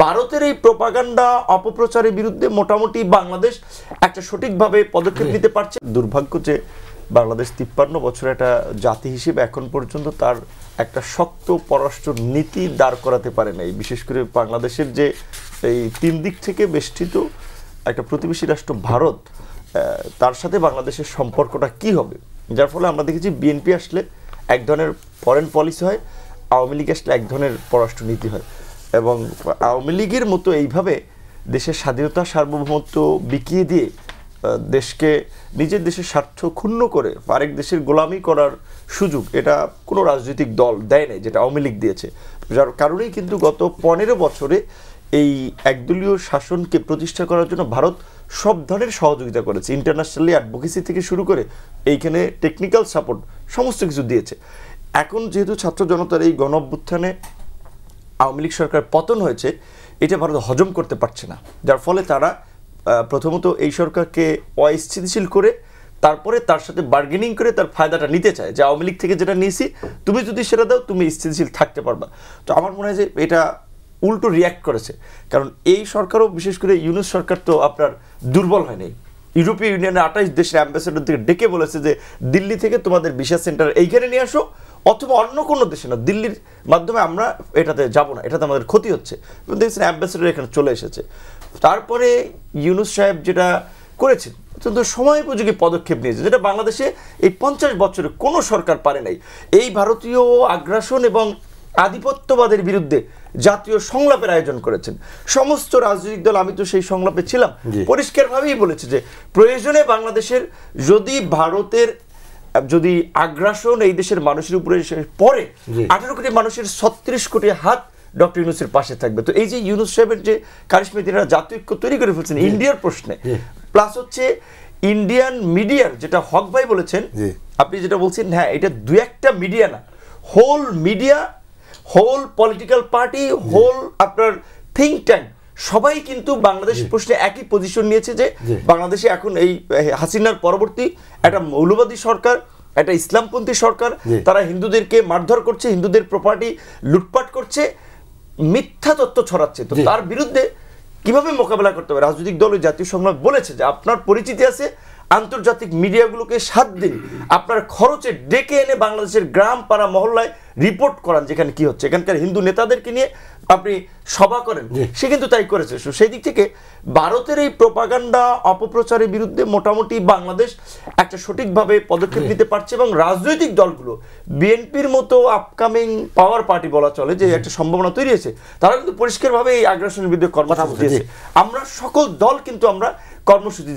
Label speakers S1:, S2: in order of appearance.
S1: ভারতের এই প্রোপাগান্ডা অপপ্রচারের বিরুদ্ধে মোটামুটি বাংলাদেশ একটা সঠিকভাবে পদক্ষেপ নিতে পারছে। দুর্ভাগ্য যে বাংলাদেশ 53 বছর একটা জাতি হিসেবে এখন পর্যন্ত তার একটা শক্ত পররাষ্ট্র নীতি দাঁড় করাতে পারে নাই। বিশেষ করে বাংলাদেশের যে এই তিন দিক থেকে বেষ্টিত একটা প্রতিবেশী রাষ্ট্র ভারত, তার সাথে বাংলাদেশের সম্পর্কটা কি হবে, যার ফলে আমরা দেখেছি বিএনপি আসলে এক ধরনের ফরেন পলিসি হয়, আওয়ামী লীগ আসলে এক ধরনের পররাষ্ট্র নীতি হয়। এবং আওয়ামী লীগের মতো এইভাবে দেশের স্বাধীনতা সার্বভৌমত্ব বিকিয়ে দিয়ে দেশকে নিজের দেশের স্বার্থ ক্ষুণ্ণ করে আরেক দেশের গোলামি করার সুযোগ এটা কোনো রাজনৈতিক দল দেয় নাই, যেটা আওয়ামী লীগ দিয়েছে। যার কারণেই কিন্তু গত 15 বছরে এই একদলীয় শাসনকে প্রতিষ্ঠা করার জন্য ভারত সব ধরনের সহযোগিতা করেছে, ইন্টারন্যাশনালি অ্যাডভোকেসি থেকে শুরু করে এইখানে টেকনিক্যাল সাপোর্ট সমস্ত কিছু দিয়েছে। এখন যেহেতু ছাত্র জনতার এই গণ অভ্যুত্থানে আওয়ামী লীগ সরকার পতন হয়েছে, এটা ভারত হজম করতে পারছে না, যার ফলে তারা প্রথমত এই সরকারকে অস্থিতিশীল করে তারপরে তার সাথে বার্গেনিং করে তার ফায়দাটা নিতে চায়, যে আওয়ামী লীগ থেকে যেটা নিয়েছি তুমি যদি সেটা দাও তুমি স্থিতিশীল থাকতে পারবা। তো আমার মনে হয় যে এটা উল্টো রিয়্যাক্ট করেছে, কারণ এই সরকারও বিশেষ করে ইউনূস সরকার তো আপনার দুর্বল হয়নি। ইউরোপীয় ইউনিয়নের 28 দেশের অ্যাম্বাসেডর থেকে ডেকে বলেছে যে দিল্লি থেকে তোমাদের ভিসা সেন্টার এইখানে নিয়ে আসো, অথবা অন্য কোনো দেশে না, দিল্লির মাধ্যমে আমরা এটাতে যাব না, এটাতে আমাদের ক্ষতি হচ্ছে। দেখছেন অ্যাম্বাসেডর এখানে চলে এসেছে। তারপরে ইউনূস সাহেব যেটা করেছেন অত্যন্ত সময়োপযোগী পদক্ষেপ নিয়েছে, যেটা বাংলাদেশে এই 50 বছরে কোনো সরকার পারে নাই। এই ভারতীয় আগ্রাসন এবং আধিপত্যবাদের বিরুদ্ধে জাতীয় সংলাপের আয়োজন করেছেন সমস্ত রাজনৈতিক দল। আমি তো সেই সংলাপে ছিলাম, পরিষ্কারভাবেই বলেছে যে প্রয়োজনে বাংলাদেশের যদি ভারতের যদি আগ্রাসন এই দেশের মানুষের উপরে পড়ে 18 কোটি মানুষের 36 কোটি হাত ডক্টর ইউনূসের পাশে থাকবে। তো এই যে ইউনূস সাহেবের যে কারিশমা, তিনি জাতীয় ঐক্য তৈরি করে ফেলছেন ইন্ডিয়ার প্রশ্নে, প্লাস হচ্ছে ইন্ডিয়ান মিডিয়ার যেটা হক ভাই বলেছেন, আপনি যেটা বলছেন, হ্যাঁ এটা দু একটা মিডিয়া না, whole media, whole political party, whole আপনার থিঙ্ক ট্যাঙ্ক সবাই কিন্তু বাংলাদেশ প্রশ্নে একই পজিশন নিয়েছে যে বাংলাদেশে এখন এই হাসিনার পরবর্তী একটা মৌলবাদী সরকার, একটা ইসলামপন্থী সরকার, তারা হিন্দুদেরকে মারধর করছে, হিন্দুদের প্রপার্টি লুটপাট করছে, মিথ্যা তথ্য ছড়াচ্ছে। তো তার বিরুদ্ধে কিভাবে মোকাবেলা করতে হবে, রাজনৈতিক দল জাতীয় সংলাপ বলেছে যে আপনার পরিচিতি আছে, আন্তর্জাতিক মিডিয়াগুলোকে 7 দিন আপনার খরচে ডেকে এনে বাংলাদেশের গ্রাম পাড়া মহল্লায় রিপোর্ট করান যেখানে কি হচ্ছে, এখানকার হিন্দু নেতাদেরকে নিয়ে আপনি সভা করেন। সে কিন্তু তাই করেছে। সেই দিক থেকে ভারতের এই প্রোপাগান্ডা অপপ্রচারের বিরুদ্ধে মোটামুটি বাংলাদেশ একটা সঠিকভাবে পদক্ষেপ নিতে পারছে। এবং রাজনৈতিক দলগুলো বিএনপির মতো আপকামিং পাওয়ার পার্টি বলা চলে যে একটা সম্ভাবনা তৈরি হয়েছে, তারা কিন্তু পরিষ্কারভাবে এই আগ্রাসনের বিরুদ্ধে কর্মসূচি দিয়েছে। আমরা সকল দল কিন্তু আমরা কর্মসূচি